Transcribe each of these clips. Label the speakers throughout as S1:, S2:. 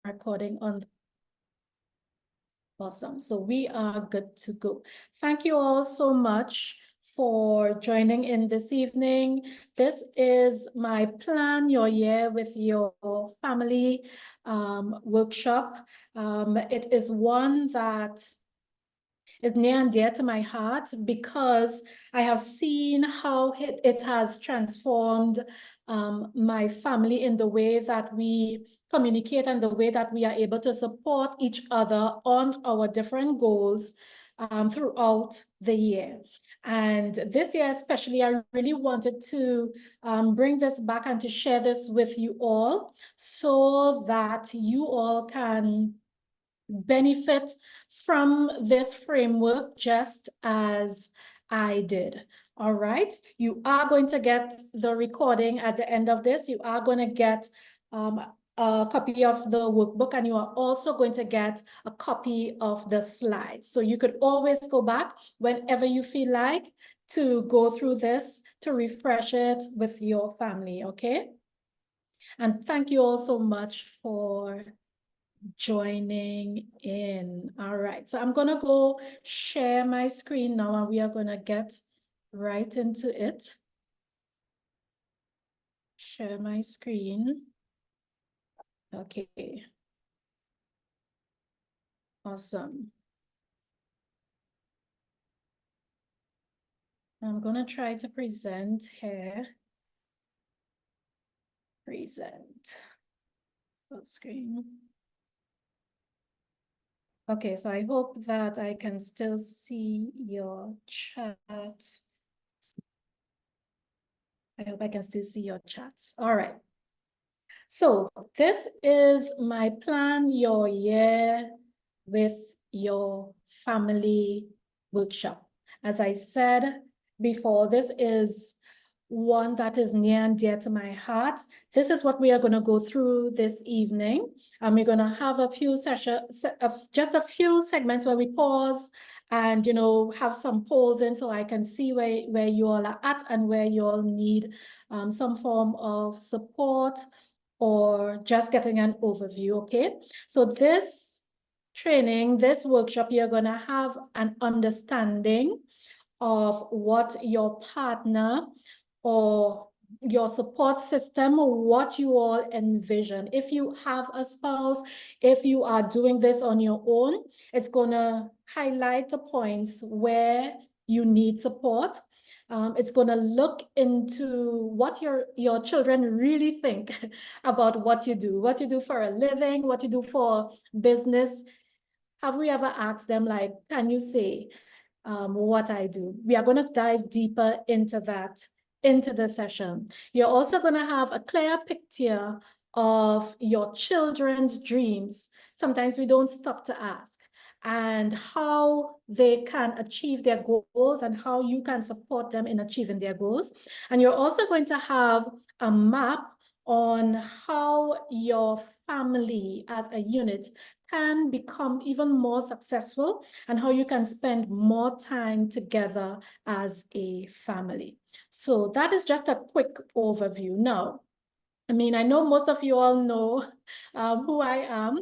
S1: recording on. Awesome. So we are good to go. Thank you all so much for joining in this evening. This is my Plan Your Year with Your Family workshop. It is one that is near and dear to my heart because I have seen how it has transformed my family in the way that we communicate and the way that we are able to support each other on our different goals throughout the year. And this year especially, I really wanted to bring this back and to share this with you all so that you all can benefit from this framework just as I did. All right, you are going to get the recording at the end of this. You are going to get a copy of the workbook, and you are also going to get a copy of the slides. So you could always go back whenever you feel like to go through this to refresh it with your family, okay? And thank you all so much for joining in. All right, so I'm gonna go share my screen now and we are gonna get right into it. Share my screen. Okay. Awesome. I'm gonna try to present here. Present. Full screen. Okay, so I hope that I can still see your chat. I hope I can still see your chats. All right. So this is my Plan Your Year with Your Family workshop. As I said before, this is one that is near and dear to my heart. This is what we are going to go through this evening. And we're going to have a few sessions, just a few segments where we pause and, you know, have some polls in so I can see where you all are at and where you all need some form of support or just getting an overview, okay? So this training, this workshop, you're going to have an understanding of what your partner or your support system, what you all envision. If you have a spouse, if you are doing this on your own, it's going to highlight the points where you need support. It's going to look into what your children really think about what you do for a living, what you do for business. Have we ever asked them, like, can you say what I do? We are going to dive deeper into that into the session. You're also going to have a clear picture of your children's dreams. Sometimes we don't stop to ask, and how they can achieve their goals and how you can support them in achieving their goals. And you're also going to have a map on how your family as a unit can become even more successful and how you can spend more time together as a family. So that is just a quick overview. Now, I mean, I know most of you all know who I am.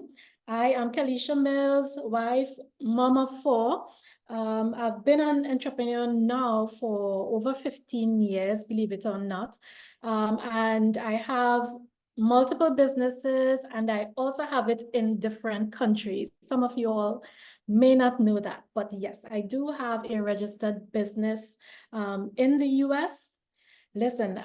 S1: I am Kalisha Mills, wife, mom of four. I've been an entrepreneur now for over 15 years, believe it or not. And I have multiple businesses, and I also have it in different countries. Some of you all may not know that, but yes, I do have a registered business in the US. Listen,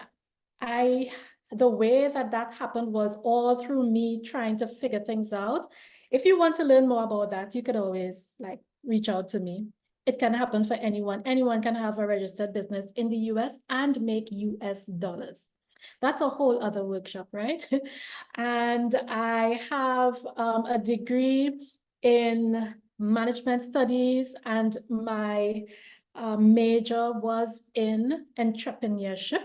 S1: the way that happened was all through me trying to figure things out. If you want to learn more about that, you could always like reach out to me. It can happen for anyone. Anyone can have a registered business in the US and make US dollars. That's a whole other workshop, right? And I have a degree in management studies, and my major was in entrepreneurship.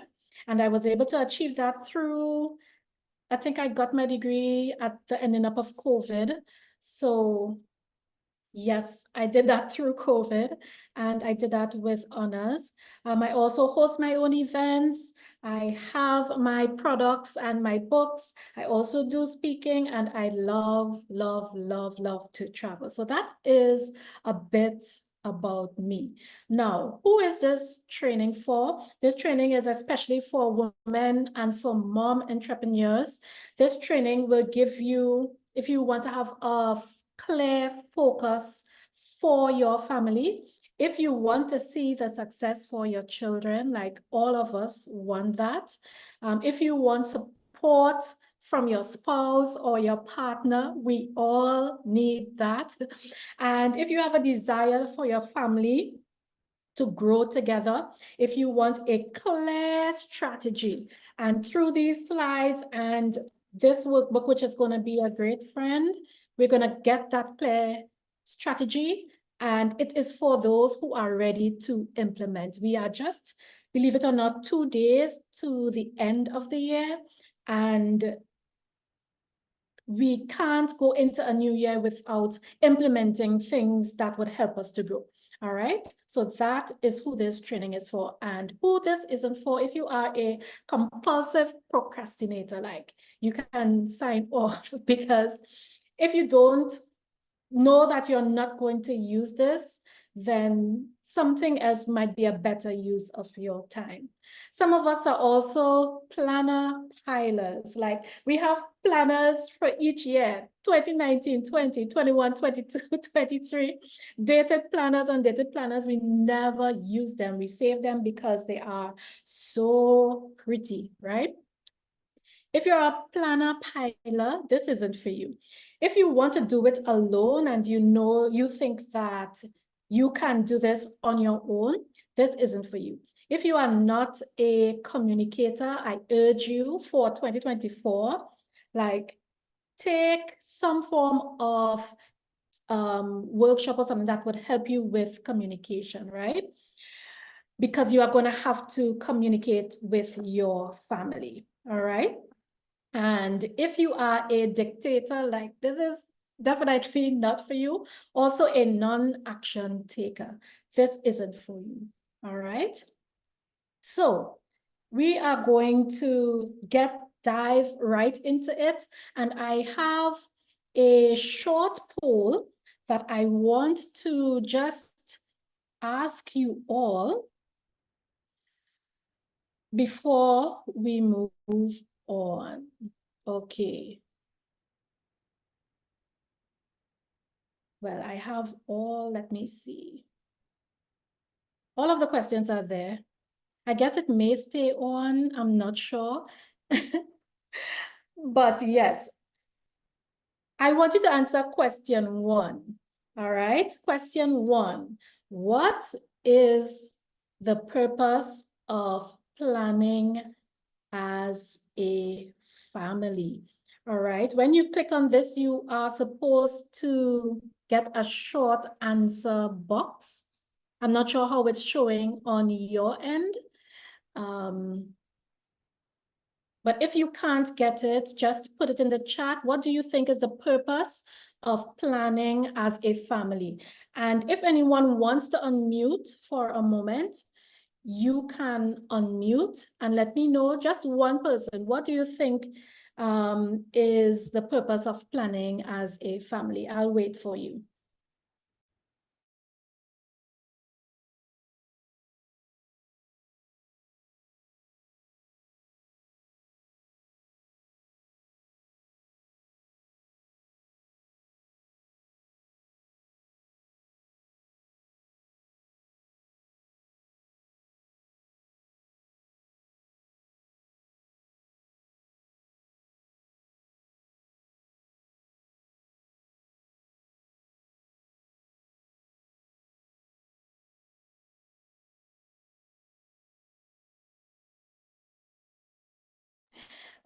S1: And I was able to achieve that through, I think I got my degree at the ending up of COVID. So Yes, I did that through COVID, and I did that with honors. I also host my own events. I have my products and my books. I also do speaking, and I love, love, love, love to travel. So that is a bit about me. Now, who is this training for? This training is especially for women and for mom entrepreneurs. This training will give you, if you want to have a clear focus for your family. If you want to see the success for your children, like all of us want that. If you want support from your spouse or your partner, we all need that. And if you have a desire for your family to grow together, if you want a clear strategy, and through these slides and this workbook, which is going to be a great friend, we're going to get that clear strategy, and it is for those who are ready to implement. We are just, believe it or not, 2 days to the end of the year, and we can't go into a new year without implementing things that would help us to grow. All right. So that is who this training is for. And who this isn't for, if you are a compulsive procrastinator, like, you can sign off, because if you don't know that you're not going to use this, then something else might be a better use of your time. Some of us are also planner pilers. Like, we have planners for each year: 2019, 20, 21, 22, 23. Dated planners, undated planners. We never use them. We save them because they are so pretty, right? If you're a planner piler, this isn't for you. If you want to do it alone and you think that you can do this on your own, this isn't for you. If you are not a communicator, I urge you for 2024, like, take some form of workshop or something that would help you with communication, right? Because you are going to have to communicate with your family, all right? And if you are a dictator, like, this is definitely not for you. Also a non-action taker, this isn't for you, all right? So we are going to dive right into it. And I have a short poll that I want to just ask you all before we move on. Okay. Well, I have let me see. All of the questions are there. I guess it may stay on, I'm not sure. But yes, I want you to answer question 1. All right, question 1. What is the purpose of planning as a family? All right, when you click on this, you are supposed to get a short answer box. I'm not sure how it's showing on your end. But if you can't get it, just put it in the chat. What do you think is the purpose of planning as a family? And if anyone wants to unmute for a moment, you can unmute and let me know, just one person. What do you think is the purpose of planning as a family? I'll wait for you.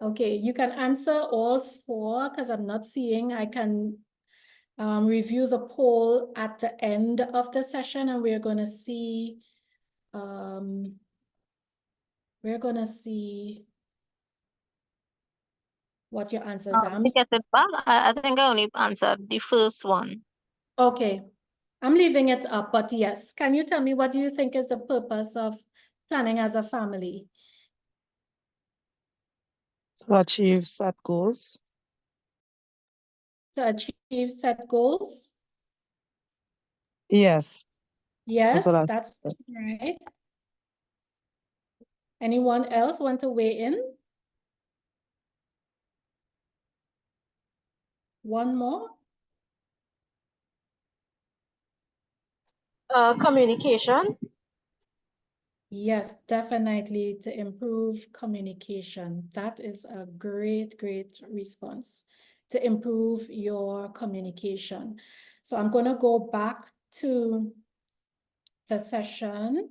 S1: Okay, you can answer all 4 because I'm not seeing. I can review the poll at the end of the session, and we're going to see what your answers are.
S2: To get it back, I think I only answered the first one.
S1: Okay. I'm leaving it up, but yes, can you tell me what do you think is the purpose of planning as a family?
S2: To achieve set goals.
S1: To achieve set goals?
S2: Yes, that's what
S1: Yes,
S2: I
S1: that's
S2: said.
S1: right. Anyone else want to weigh in? One more?
S3: Communication.
S1: Yes, definitely to improve communication. That is a great, great response to improve your communication. So I'm going to go back to the session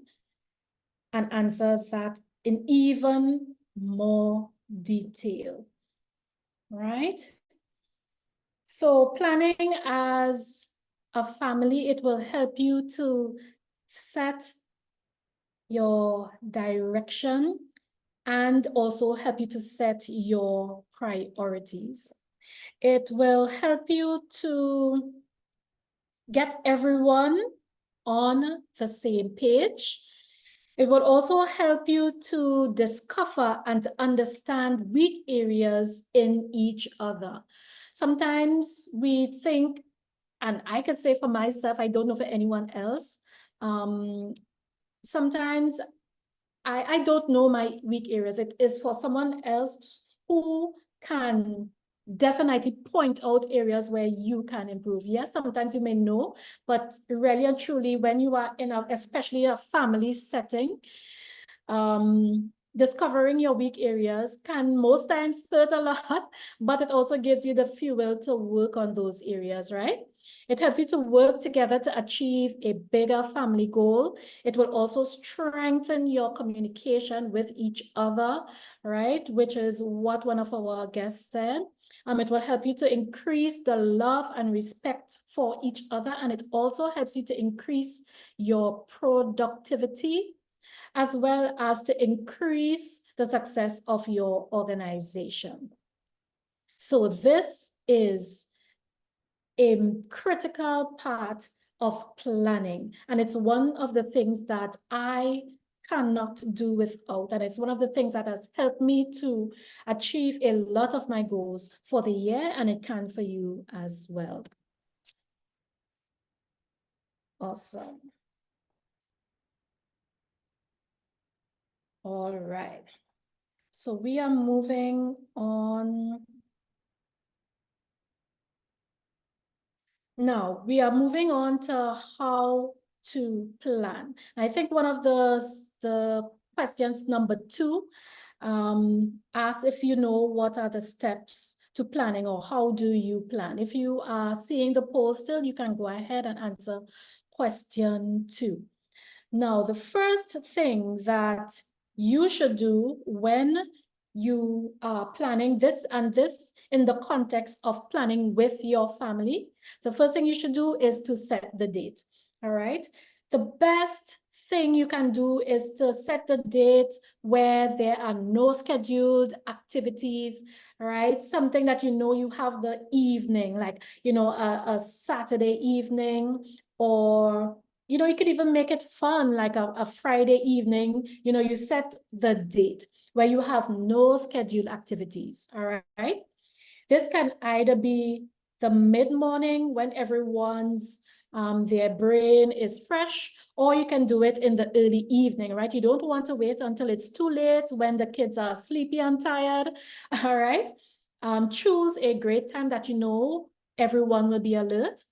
S1: and answer that in even more detail, right? So planning as a family, it will help you to set your direction and also help you to set your priorities. It will help you to get everyone on the same page. It will also help you to discover and to understand weak areas in each other. Sometimes we think, and I could say for myself, I don't know for anyone else, sometimes I don't know my weak areas. It is for someone else who can definitely point out areas where you can improve. Yes, sometimes you may know, but really and truly, when you are in especially a family setting, discovering your weak areas can most times hurt a lot, but it also gives you the fuel to work on those areas, right? It helps you to work together to achieve a bigger family goal. It will also strengthen your communication with each other, right? Which is what one of our guests said. It will help you to increase the love and respect for each other, and it also helps you to increase your productivity as well as to increase the success of your organization. So this is a critical part of planning, and it's one of the things that I cannot do without, and it's one of the things that has helped me to achieve a lot of my goals for the year, and it can for you as well. Awesome. All right. So we are moving on. Now, we are moving on to how to plan. I think one of the questions number 2 asks if you know what are the steps to planning or how do you plan. If you are seeing the poll still, you can go ahead and answer question 2. Now, the first thing that you should do when you are planning this, and this in the context of planning with your family, the first thing you should do is to set the date, all right? The best thing you can do is to set the date where there are no scheduled activities, right? Something that you know you have the evening, like, you know, a Saturday evening, or you know, you could even make it fun, like a Friday evening. You know, you set the date where you have no scheduled activities, all right? This can either be the mid-morning when everyone's their brain is fresh, or you can do it in the early evening, right? You don't want to wait until it's too late when the kids are sleepy and tired, all right? Choose a great time that you know everyone will be alert.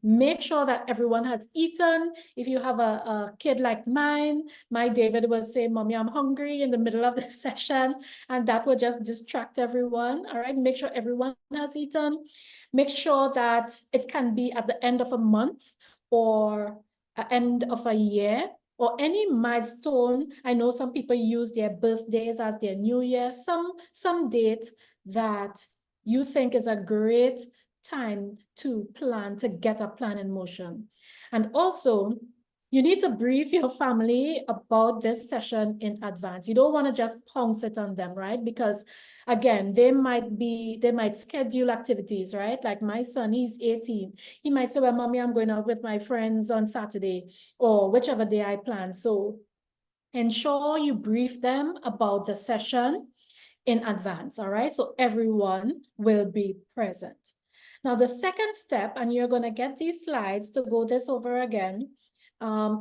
S1: Make sure that everyone has eaten. If you have a kid like mine, my David will say, "Mommy, I'm hungry," in the middle of the session, and that will just distract everyone. All right, make sure everyone has eaten. Make sure that it can be at the end of a month or end of a year or any milestone. I know some people use their birthdays as their new year. Some date that you think is a great time to plan, to get a plan in motion. And also, you need to brief your family about this session in advance. You don't want to just pounce it on them, right? Because Again, they might schedule activities, right? Like my son, he's 18. He might say, well, mommy, I'm going out with my friends on Saturday or whichever day I plan. So ensure you brief them about the session in advance, all right? So everyone will be present. Now, the second step, and you're going to get these slides to go this over again,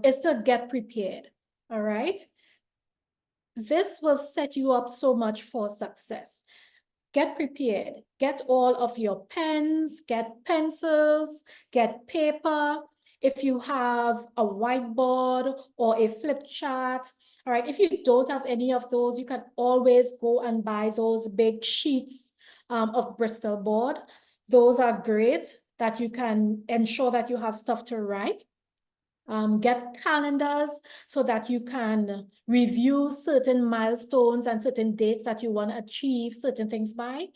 S1: is to get prepared, all right? This will set you up so much for success. Get prepared. Get all of your pens, get pencils, get paper. If you have a whiteboard or a flip chart, all right, if you don't have any of those, you can always go and buy those big sheets of Bristol board. Those are great that you can ensure that you have stuff to write. Get calendars so that you can review certain milestones and certain dates that you want to achieve certain things by.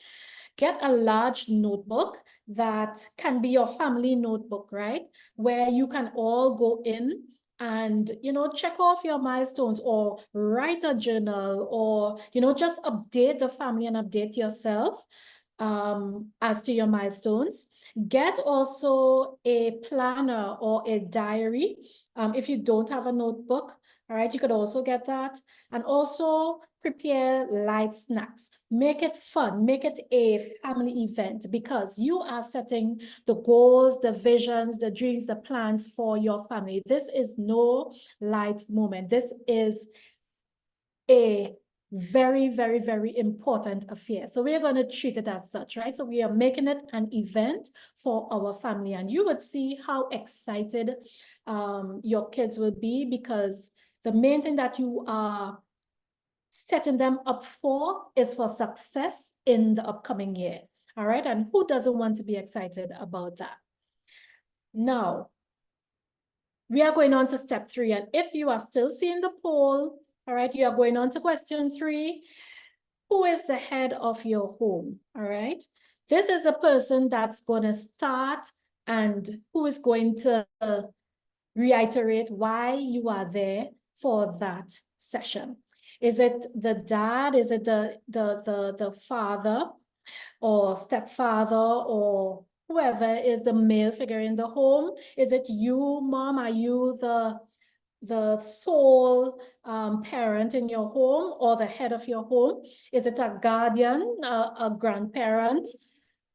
S1: Get a large notebook that can be your family notebook, right? Where you can all go in and, check off your milestones or write a journal or, just update the family and update yourself as to your milestones. Get also a planner or a diary. If you don't have a notebook, all right, you could also get that. And also prepare light snacks. Make it fun, make it a family event because you are setting the goals, the visions, the dreams, the plans for your family. This is no light moment. This is a very, very, very important affair. So we're going to treat it as such, right? So we are making it an event for our family. And you would see how excited your kids will be because the main thing that you are setting them up for is for success in the upcoming year. All right. And who doesn't want to be excited about that? Now, we are going on to step 3. And if you are still seeing the poll, all right, you are going on to question 3. Who is the head of your home? All right. This is a person that's going to start and who is going to reiterate why you are there for that session. Is it the dad? Is it the father or stepfather or whoever is the male figure in the home? Is it you, mom? Are you the sole parent in your home or the head of your home? Is it a guardian, a grandparent,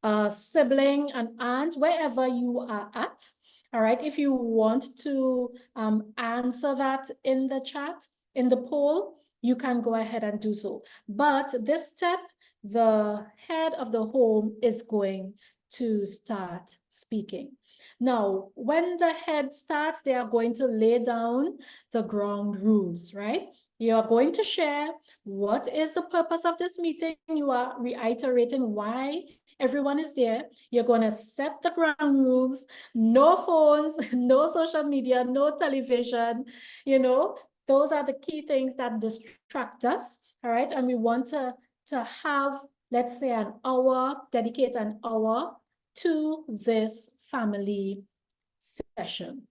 S1: a sibling, an aunt, wherever you are at? All right, if you want to answer that in the chat, in the poll, you can go ahead and do so. But this step, the head of the home is going to start speaking. Now, when the head starts, they are going to lay down the ground rules, right? You are going to share what is the purpose of this meeting. You are reiterating why everyone is there. You're going to set the ground rules, no phones, no social media, no television, those are the key things that distract us, all right? And we want to have, let's say, an hour, dedicate an hour to this family session.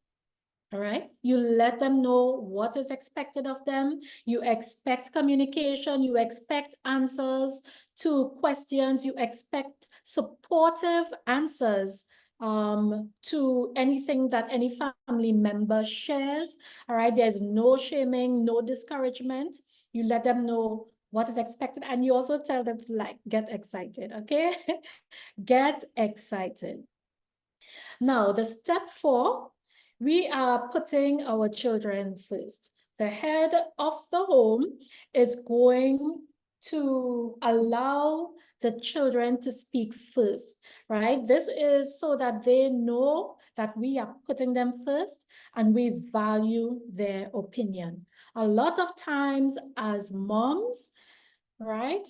S1: All right, you let them know what is expected of them. You expect communication, you expect answers to questions, you expect supportive answers to anything that any family member shares. All right, there's no shaming, no discouragement. You let them know what is expected, and you also tell them to get excited, okay? Get excited. Now, the step 4, we are putting our children first. The head of the home is going to allow the children to speak first, right? This is so that they know that we are putting them first and we value their opinion. A lot of times as moms, right?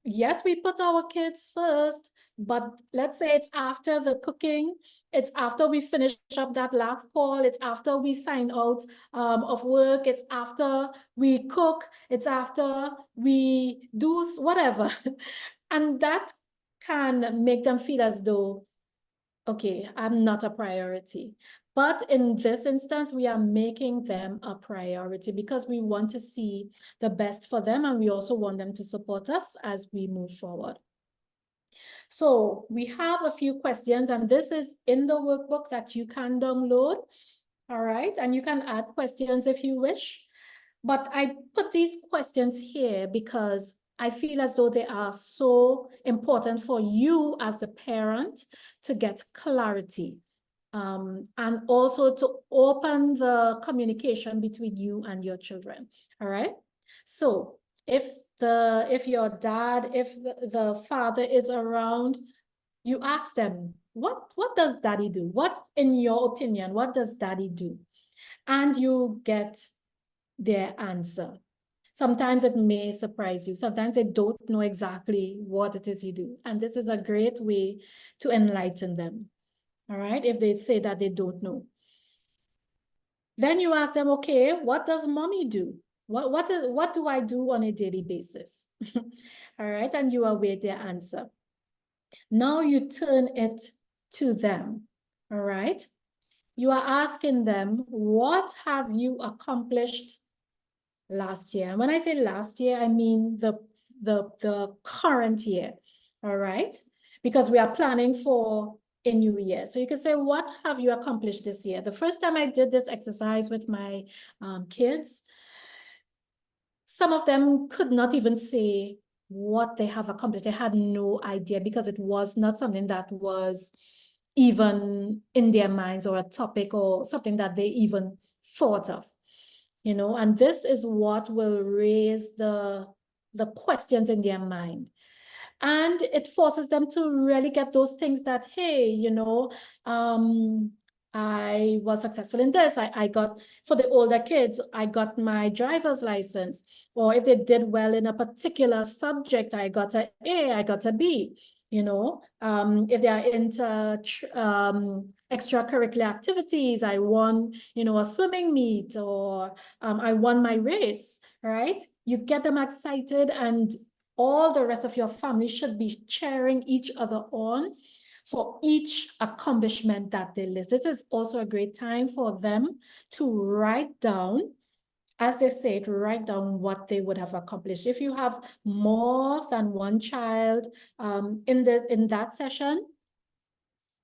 S1: Yes, we put our kids first, but let's say it's after the cooking, it's after we finish up that last call, it's after we sign out of work, it's after we cook, it's after we do whatever. And that can make them feel as though, okay, I'm not a priority. But in this instance, we are making them a priority because we want to see the best for them, and we also want them to support us as we move forward. So we have a few questions, and this is in the workbook that you can download. All right, and you can add questions if you wish. But I put these questions here because I feel as though they are so important for you as the parent to get clarity, and also to open the communication between you and your children. All right. So if your dad, if the father is around, you ask them, what does daddy do? What, in your opinion, what does daddy do? And you get their answer. Sometimes it may surprise you. Sometimes they don't know exactly what it is you do. And this is a great way to enlighten them. All right, if they say that they don't know. Then you ask them, okay, what does mommy do? What do I do on a daily basis? All right, and you await their answer. Now you turn it to them. All right, you are asking them, what have you accomplished last year? And when I say last year, I mean the current year. All right, because we are planning for a new year. So you can say, what have you accomplished this year? The first time I did this exercise with my kids, some of them could not even say what they have accomplished. They had no idea because it was not something that was even in their minds or a topic or something that they even thought of, you know, and this is what will raise the questions in their mind. And it forces them to really get those things that, hey, you know, I was successful in this. I got, for the older kids, I got my driver's license. Or if they did well in a particular subject, I got an A, I got a B. You know, if they are into extracurricular activities, I won, you know, a swimming meet, or I won my race, right? You get them excited, and all the rest of your family should be cheering each other on for each accomplishment that they list. This is also a great time for them to write down, as they say, to write down what they would have accomplished. If you have more than one child in that session,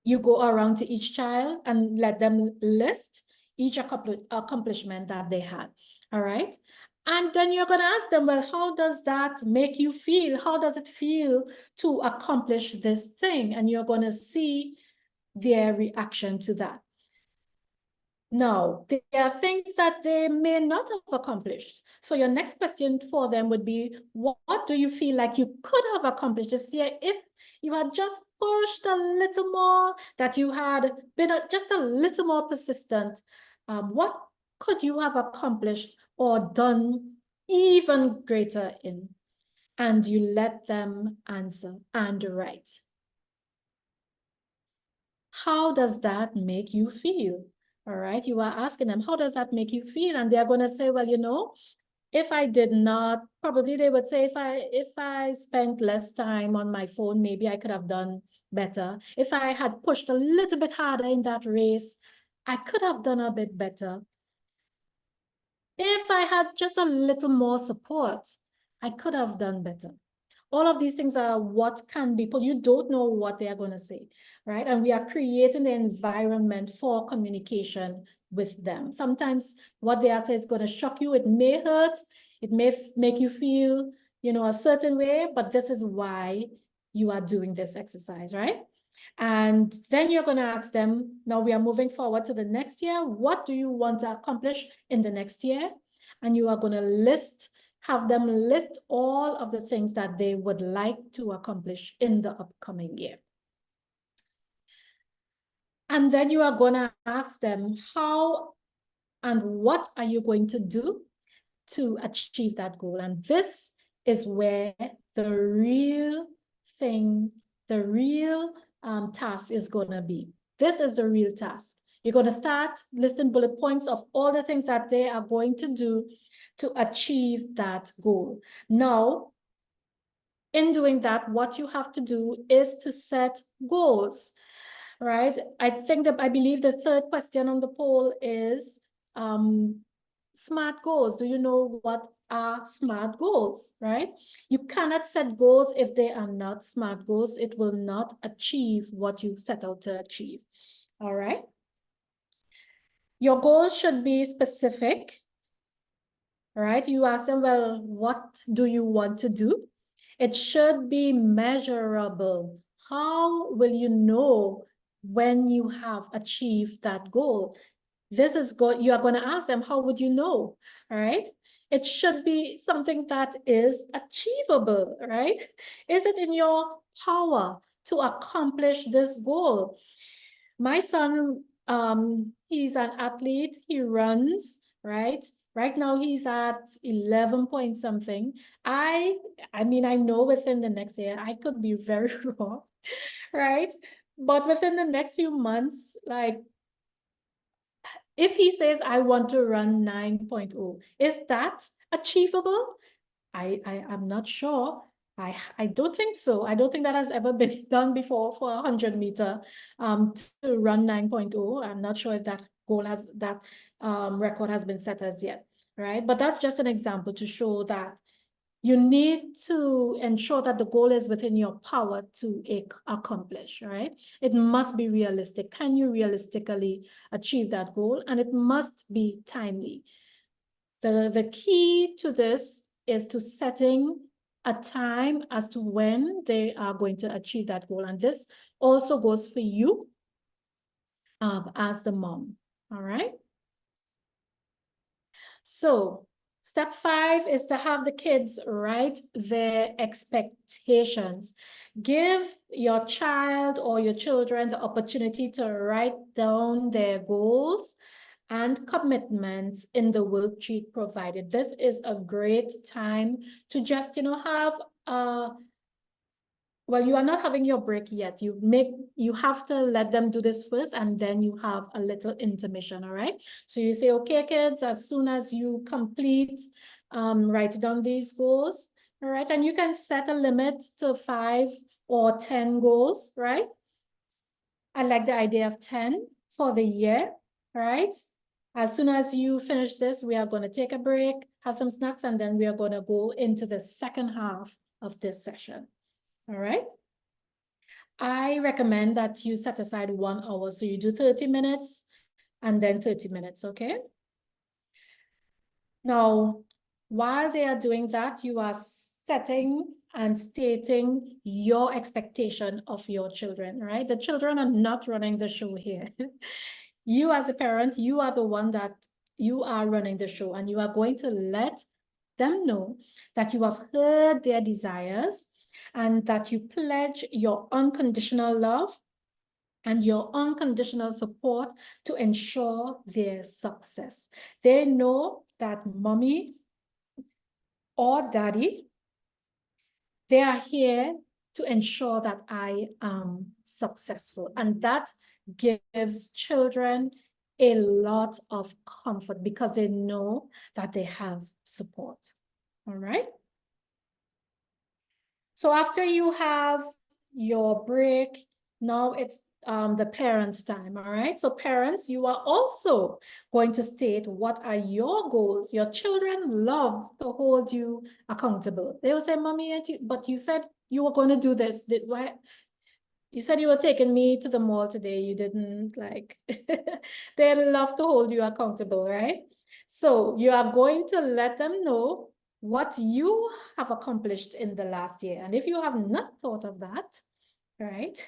S1: you go around to each child and let them list each accomplishment that they had. All right. And then you're going to ask them, well, how does that make you feel? How does it feel to accomplish this thing? And you're going to see their reaction to that. Now, there are things that they may not have accomplished. So your next question for them would be, what do you feel like you could have accomplished this year if you had just pushed a little more, that you had been just a little more persistent? What could you have accomplished or done even greater in? And you let them answer and write. How does that make you feel? All right, you are asking them, how does that make you feel? And they're going to say, well, you know, if I did not, probably they would say, if I spent less time on my phone, maybe I could have done better. If I had pushed a little bit harder in that race, I could have done a bit better. If I had just a little more support, I could have done better. All of these things are what can be put. You don't know what they are going to say, right? And we are creating the environment for communication with them. Sometimes what they are saying is going to shock you. It may hurt. It may make you feel, you know, a certain way, but this is why you are doing this exercise, right? And then you're going to ask them, now we are moving forward to the next year. What do you want to accomplish in the next year? And you are going to have them list all of the things that they would like to accomplish in the upcoming year. And then you are going to ask them, how and what are you going to do to achieve that goal? And this is where the real thing, the real task is going to be. This is the real task. You're going to start listing bullet points of all the things that they are going to do to achieve that goal. Now, in doing that, what you have to do is to set goals. right? I believe the third question on the poll is SMART goals. Do you know what are SMART goals, right? You cannot set goals if they are not SMART goals. It will not achieve what you set out to achieve, all right? Your goals should be specific, right? You ask them, well, what do you want to do? It should be measurable. How will you know when you have achieved that goal? You are going to ask them, how would you know? All right. It should be something that is achievable, right? Is it in your power to accomplish this goal? My son, he's an athlete, he runs, right? Right now he's at 11 point something. I mean, I know within the next year, I could be very wrong, right? But within the next few months, like, if he says, I want to run 9.0, is that achievable? I'm not sure. I don't think so. I don't think that has ever been done before for a 100-meter to run 9.0. I'm not sure if that record has been set as yet, right? But that's just an example to show that you need to ensure that the goal is within your power to accomplish, right? It must be realistic. Can you realistically achieve that goal? And it must be timely. The key to this is to setting a time as to when they are going to achieve that goal. And this also goes for you as the mom, all right? So step 5 is to have the kids write their expectations. Give your child or your children the opportunity to write down their goals and commitments in the worksheet provided. This is a great time to just, have well, you are not having your break yet. You have to let them do this first, and then you have a little intermission, all right? So you say, okay, kids, as soon as you complete, write down these goals, all right? And you can set a limit to 5 or 10 goals, right? I like the idea of 10 for the year, right? As soon as you finish this, we are going to take a break, have some snacks, and then we are going to go into the second half of this session. All right. I recommend that you set aside 1 hour. So you do 30 minutes and then 30 minutes, okay? Now, while they are doing that, you are setting and stating your expectation of your children, right? The children are not running the show here. You as a parent, you are the one that you are running the show, and you are going to let them know that you have heard their desires and that you pledge your unconditional love and your unconditional support to ensure their success. They know that mommy or daddy, they are here to ensure that I am successful. And that gives children a lot of comfort because they know that they have support. All right. So after you have your break, now it's the parents' time, all right? So parents, you are also going to state what are your goals. Your children love to hold you accountable. They will say, Mommy, but you said you were going to do this. Why? You said you were taking me to the mall today. You didn't, like, they love to hold you accountable, right? So you are going to let them know what you have accomplished in the last year. And if you have not thought of that, right,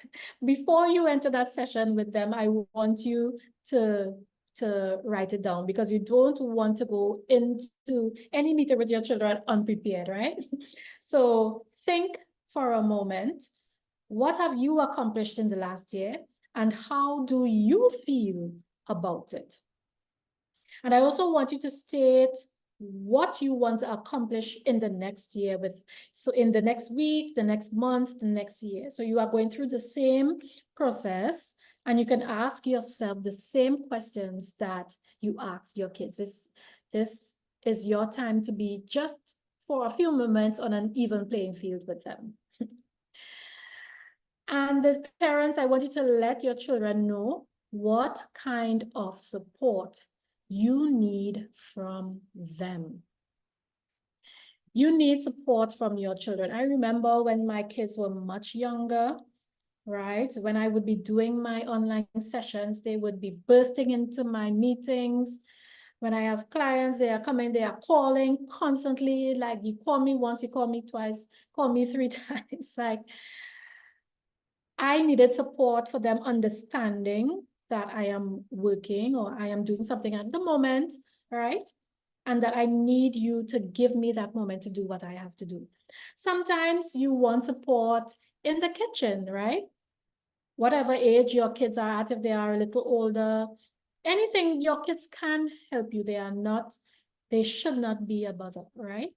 S1: before you enter that session with them, I want you to write it down, because you don't want to go into any meeting with your children unprepared, right? So think for a moment, what have you accomplished in the last year, and how do you feel about it? And I also want you to state what you want to accomplish in the next year so in the next week, the next month, the next year. So you are going through the same process, and you can ask yourself the same questions that you asked your kids. This is your time to be just for a few moments on an even playing field with them. And the parents, I want you to let your children know what kind of support you need from them. You need support from your children. I remember when my kids were much younger, right? When I would be doing my online sessions, they would be bursting into my meetings. When I have clients, they are coming, they are calling constantly. Like, you call me once, you call me twice, call me 3 times. Like, I needed support for them understanding that I am working or I am doing something at the moment, right? And that I need you to give me that moment to do what I have to do. Sometimes you want support in the kitchen, right? Whatever age your kids are at, if they are a little older, anything, your kids can help you. They should not be a bother, right?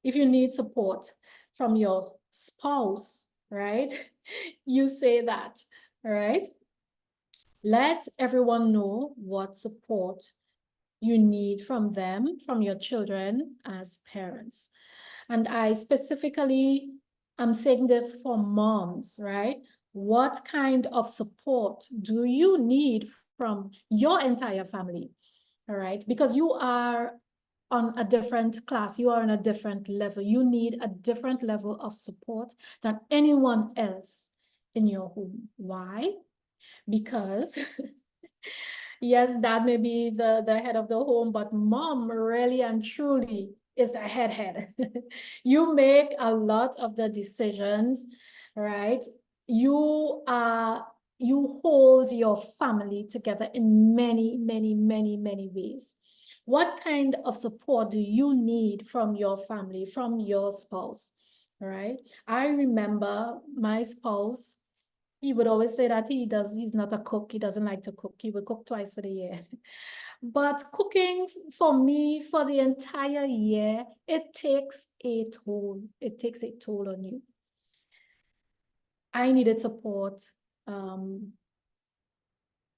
S1: If you need support from your spouse, right? You say that, right? Let everyone know what support you need from them, from your children as parents. And I specifically am saying this for moms, right? What kind of support do you need from your entire family? All right, because you are on a different class, you are on a different level. You need a different level of support than anyone else in your home. Why? Because yes, dad may be the head of the home, but mom really and truly is the head. You make a lot of the decisions, right? You hold your family together in many ways. What kind of support do you need from your family, from your spouse, right? I remember my spouse, he would always say that he's not a cook. He doesn't like to cook. He would cook twice for the year. But cooking for me for the entire year, it takes a toll. It takes a toll on you. I needed support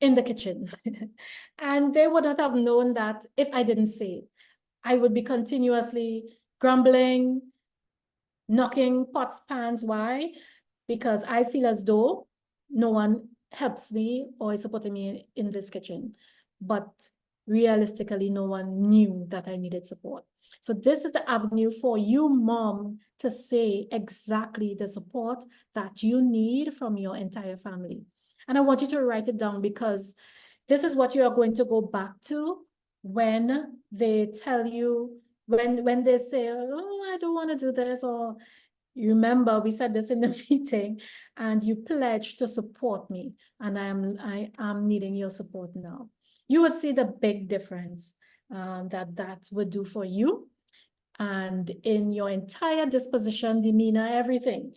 S1: in the kitchen. And they would not have known that if I didn't say it. I would be continuously grumbling, knocking pots, pans. Why? Because I feel as though no one helps me or is supporting me in this kitchen. But realistically, no one knew that I needed support. So this is the avenue for you, mom, to say exactly the support that you need from your entire family. And I want you to write it down, because this is what you are going to go back to when they tell you, when they say, oh, I don't want to do this, or you remember we said this in the meeting, and you pledged to support me, and I am needing your support now. You would see the big difference that would do for you, and in your entire disposition, demeanor, everything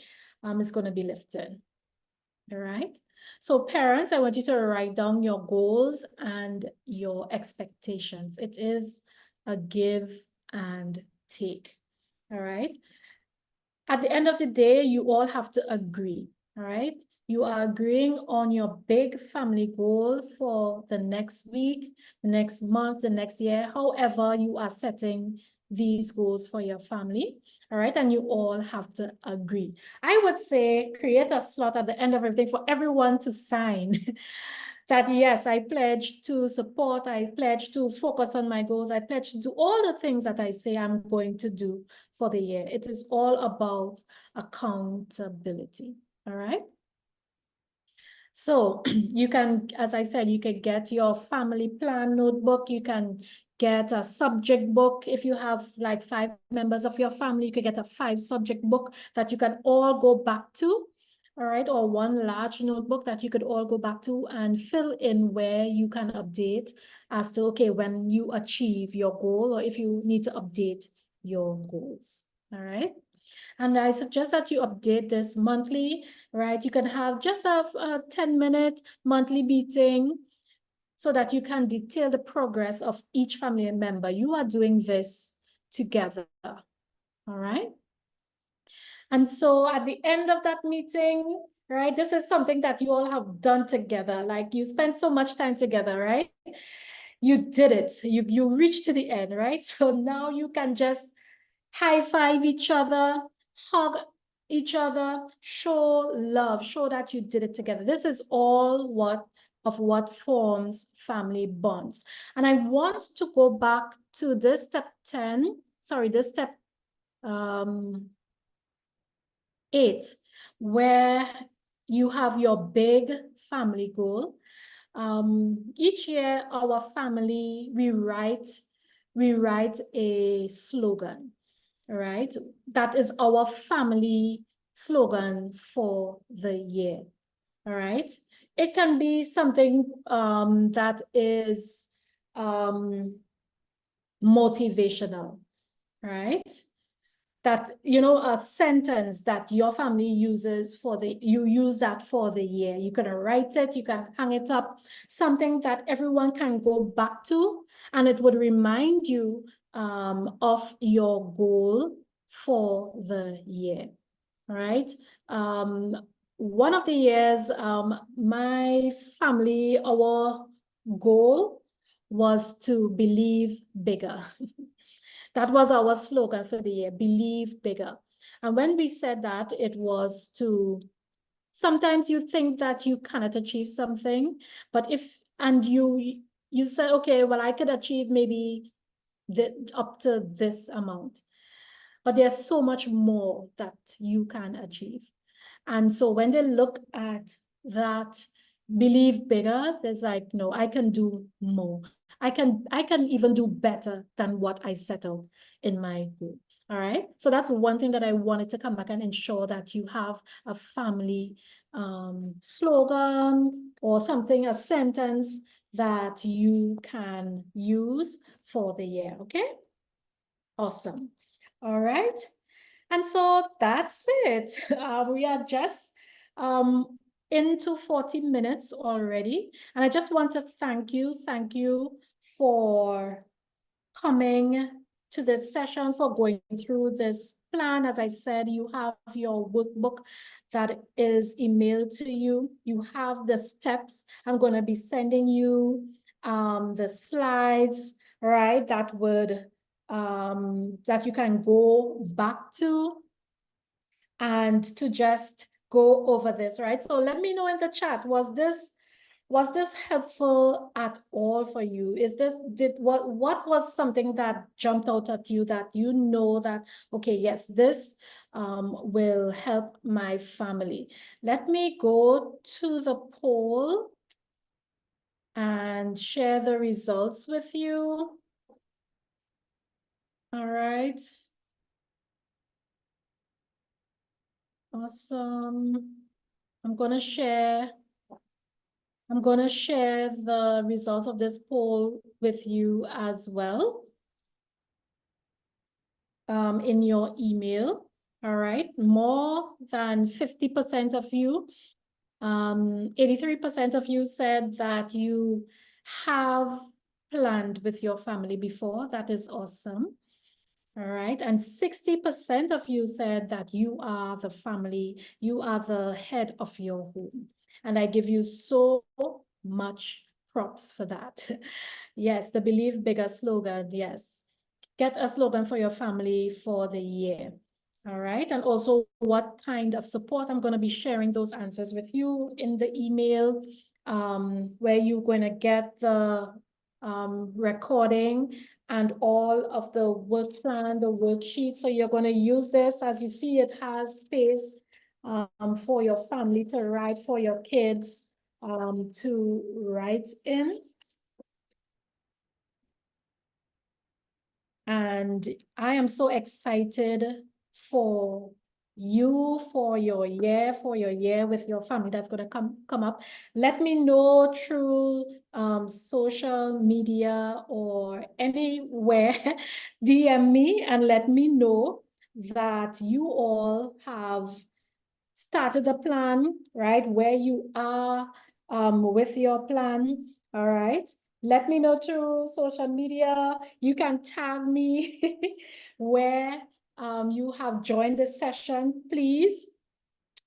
S1: is going to be lifted. All right. So parents, I want you to write down your goals and your expectations. It is a give and take. All right. At the end of the day, you all have to agree, all right? You are agreeing on your big family goal for the next week, the next month, the next year, however you are setting these goals for your family, all right? And you all have to agree. I would say create a slot at the end of everything for everyone to sign. That yes, I pledge to support, I pledge to focus on my goals, I pledge to do all the things that I say I'm going to do for the year. It is all about accountability, all right? So you can, as I said, you can get your family plan notebook, you can get a subject book. If you have like 5 members of your family, you could get a 5 subject book that you can all go back to, all right? Or one large notebook that you could all go back to and fill in where you can update as to, okay, when you achieve your goal, or if you need to update your goals, all right? And I suggest that you update this monthly, right? You can have just a 10-minute monthly meeting so that you can detail the progress of each family member. You are doing this together, all right? And so at the end of that meeting, right, this is something that you all have done together. Like, you spent so much time together, right? You did it. You reached to the end, right? So now you can just high five each other, hug each other, show love, show that you did it together. This is all what forms family bonds. And I want to go back to this step 10, sorry, this step 8, where you have your big family goal. Each year, our family, we write a slogan, right? That is our family slogan for the year, all right? It can be something that is motivational, right? That, you know, a sentence that your family uses you use that for the year. You can write it, you can hang it up, something that everyone can go back to, and it would remind you of your goal for the year, right? One of the years, my family, our goal was to believe bigger. That was our slogan for the year, believe bigger. And when we said that, it was to, sometimes you think that you cannot achieve something, but you say, okay, well, I could achieve maybe up to this amount, but there's so much more that you can achieve. And so when they look at that, believe bigger, there's like, no, I can do more. I can even do better than what I settled in my goal. All right. So that's one thing that I wanted to come back and ensure that you have a family slogan or something, a sentence that you can use for the year. Okay. Awesome. All right. And so that's it. We are just into 40 minutes already. And I just want to thank you for coming to this session, for going through this plan. As I said, you have your workbook that is emailed to you. You have the steps. I'm going to be sending you the slides, right, that would that you can go back to and to just go over this, right? So let me know in the chat, was this helpful at all for you? What was something that jumped out at you that you know that, okay, yes, this will help my family? Let me go to the poll and share the results with you. All right. Awesome. I'm gonna share the results of this poll with you as well in your email. All right, more than 50% of you, 83% of you said that you have planned with your family before. That is awesome. All right, and 60% of you said that you are the family, you are the head of your home. And I give you so much props for that. Yes, the Believe Bigger slogan, yes. Get a slogan for your family for the year. All right, and also what kind of support. I'm going to be sharing those answers with you in the email where you're going to get the recording and all of the work plan, the worksheet. So you're going to use this. As you see, it has space for your family to write, for your kids to write in. And I am so excited for you, for your year with your family that's going to come up. Let me know through social media or anywhere. DM me and let me know that you all have started the plan, right? Where you are with your plan, all right? Let me know through social media. You can tag me where you have joined this session, please.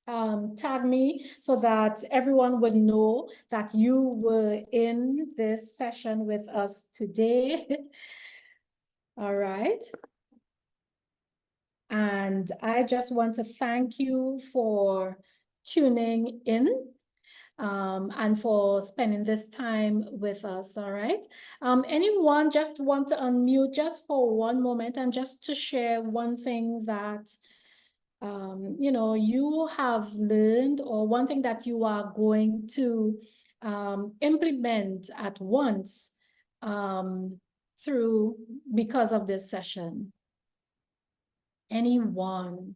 S1: Tag me so that everyone would know that you were in this session with us today. All right. And I just want to thank you for tuning in and for spending this time with us, all right? Anyone just want to unmute just for one moment and just to share one thing that you have learned, or one thing that you are going to implement at once through because of this session. Anyone?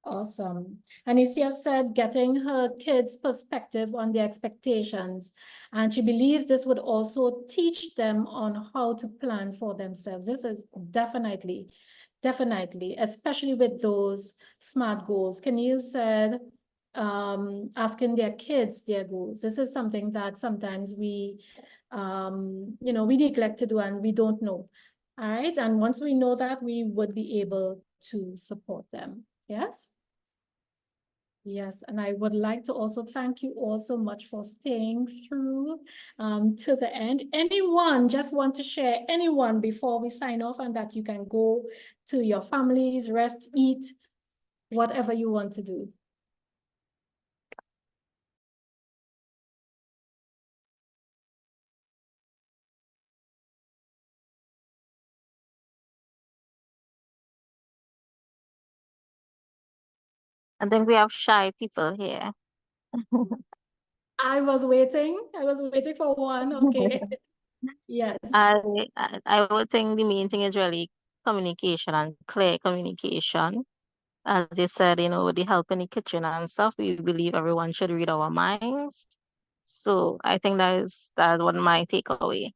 S1: Awesome. Anicia said getting her kids' perspective on their expectations, and she believes this would also teach them on how to plan for themselves. This is definitely, especially with those SMART goals. Camille said asking their kids their goals. This is something that sometimes we neglect to do and we don't know. All right. And once we know that, we would be able to support them. Yes. Yes, and I would like to also thank you all so much for staying through to the end. Anyone just want to share, anyone before we sign off, and that you can go to your families, rest, eat, whatever you want to do.
S3: I think we have shy people here.
S1: I was waiting for one. Okay. Yes.
S3: I would think the main thing is really communication and clear communication. As you said, with the help in the kitchen and stuff, we believe everyone should read our minds. So I think that's what my takeaway.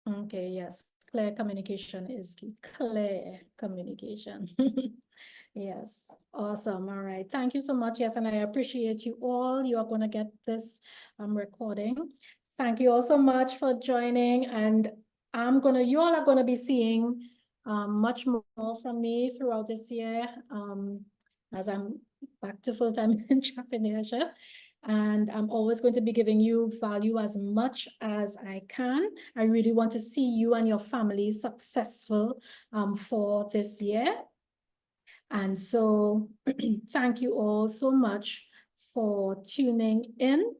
S1: Okay, yes. Clear communication is key. Clear communication. Yes, awesome. All right. Thank you so much. Yes, and I appreciate you all. You are going to get this recording. Thank you all so much for joining. And you all are going to be seeing much more from me throughout this year as I'm back to full-time entrepreneurship. And I'm always going to be giving you value as much as I can. I really want to see you and your family successful for this year. And so thank you all so much for tuning in.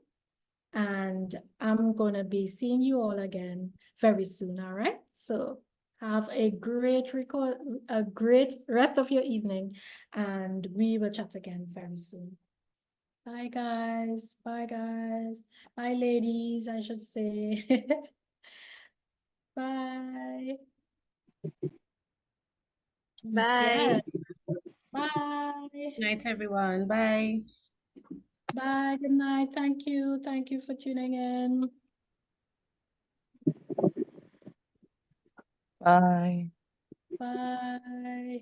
S1: And I'm going to be seeing you all again very soon. All right. So have a great rest of your evening. And we will chat again very soon. Bye, guys. Bye, guys. Bye, ladies, I should say. Bye.
S4: Bye.
S1: Yeah. Bye.
S4: Good night, everyone. Bye.
S1: Bye. Good night. Thank you. Thank you for tuning in.
S2: Bye.
S1: Bye.